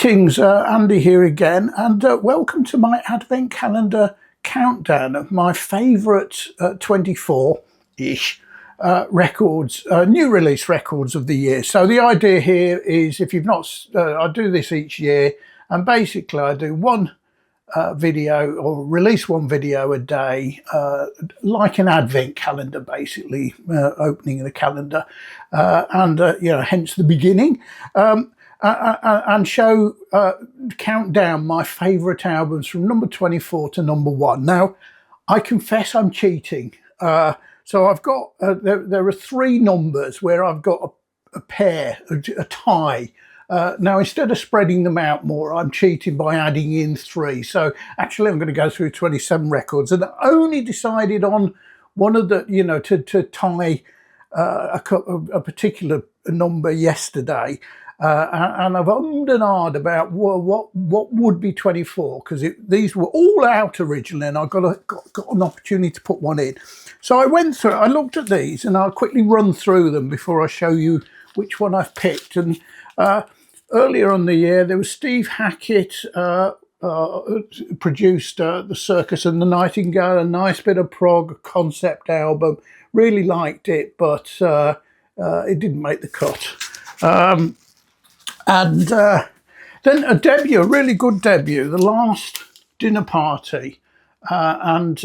Greetings, Andy here again, and welcome to my Advent Calendar countdown of my favourite 24-ish records, new release records of the year. So the idea here is, if you've not, I do this each year, and basically I do one video, or release one video a day, like an advent calendar, basically, opening the calendar, and hence the beginning, and show, count down my favourite albums from number 24 to number 1. Now, I confess I'm cheating. So I've got, there are 3 numbers where I've got a pair, a tie. Now, instead of spreading them out more, I'm cheating by adding in 3. So actually, I'm going to go through 27 records, and I only decided on one of the, to tie a particular number yesterday. And I've ummed and ahed about what would be 24, because these were all out originally, and I got an opportunity to put one in. So I went through, I looked at these, and I'll quickly run through them before I show you which one I've picked. And earlier on the year, there was Steve Hackett, produced The Circus and the Nightingale, a nice bit of prog concept album. Really liked it, but it didn't make the cut. And then a debut, a really good debut, The Last Dinner Party. Again,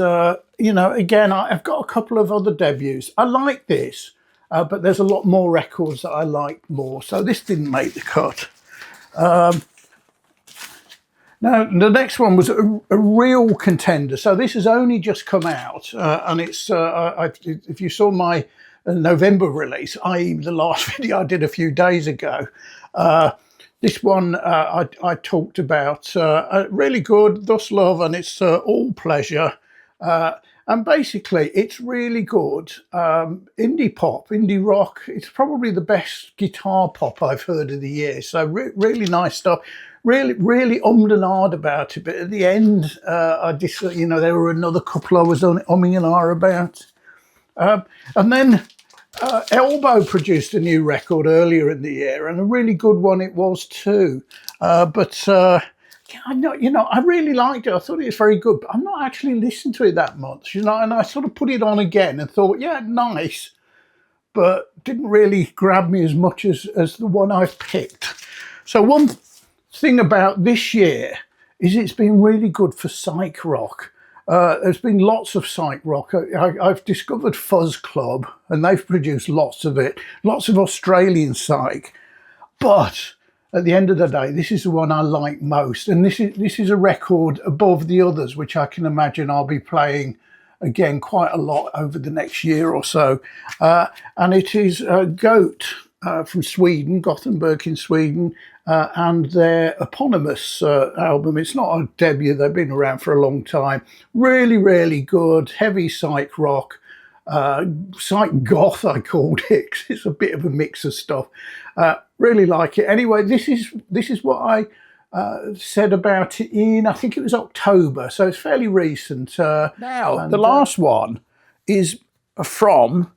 I've got a couple of other debuts. I like this, but there's a lot more records that I like more. So this didn't make the cut. Now, the next one was a real contender. So this has only just come out, and it's, if you saw my November release, i.e. the last video I did a few days ago, this one I talked about, really good, Thus Love, and it's All Pleasure. And basically, it's really good. Indie pop, indie rock. It's probably the best guitar pop I've heard of the year. So really nice stuff. Really ummed and ahed about it. But at the end, there were another couple I was umming and ahhing about. And then Elbow produced a new record earlier in the year, and a really good one it was too. I really liked it. I thought it was very good, but I'm not actually listening to it that much, and I sort of put it on again and thought, yeah, nice, but didn't really grab me as much as the one I've picked. So one thing about this year is it's been really good for psych rock. There's been lots of psych rock. I've discovered Fuzz Club, and they've produced lots of it, lots of Australian psych. But at the end of the day, this is the one I like most, and this is a record above the others, which I can imagine I'll be playing again quite a lot over the next year or so. And it is Goat from Sweden, Gothenburg in Sweden, and their eponymous album. It's not a debut, they've been around for a long time. Really good, heavy psych rock, psych goth I called it, 'cause it's a bit of a mix of stuff. Really like it. Anyway, this is what I said about it in, I think it was October, so it's fairly recent. Now, the last one is from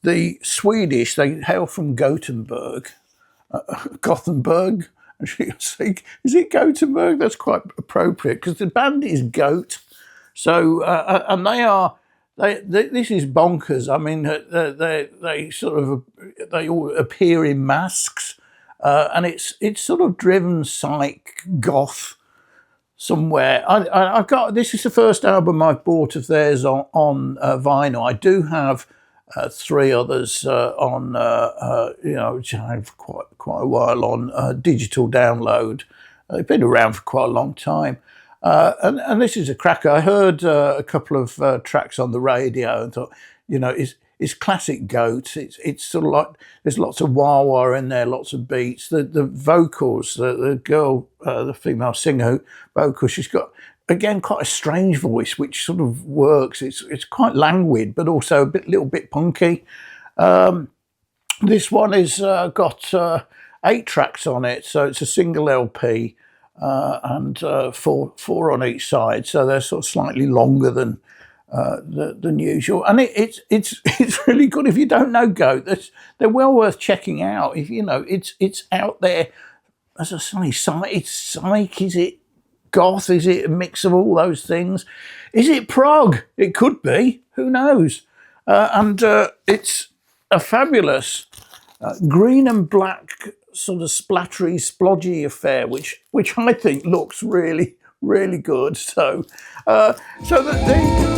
the Swedish. They hail from Gothenburg. Gothenburg. Is it Gothenburg? That's quite appropriate, because the band is Goat. So and this is bonkers. I mean, they all appear in masks, and it's sort of driven psych goth somewhere. I've got, this is the first album I've bought of theirs on vinyl. I do have 3 others which I have quite a while on digital download. They've been around for quite a long time, and this is a cracker. I heard a couple of tracks on the radio and thought, it's classic Goat. It's sort of like, there's lots of wah-wah in there, lots of beats. The vocals, the girl, the female singer vocal, she's got, again, quite a strange voice, which sort of works. It's quite languid, but also a little bit punky. This one is got 8 tracks on it, so it's a single LP, and four on each side. So they're sort of slightly longer than usual, and it's really good. If you don't know Goat, they're well worth checking out. If it's out there as I say, it's psych, is it goth, is it a mix of all those things? Is it prog? It could be, who knows? And it's a fabulous green and black sort of splattery, splodgy affair, which I think looks really, really good. So, so that they.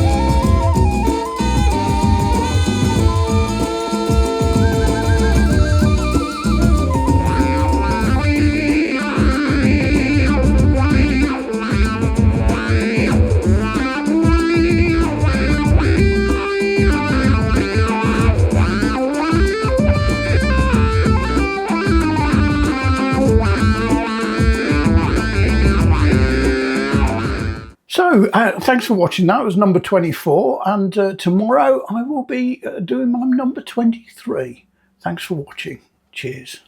So, thanks for watching. That was number 24, and tomorrow I will be doing my number 23. Thanks for watching. Cheers.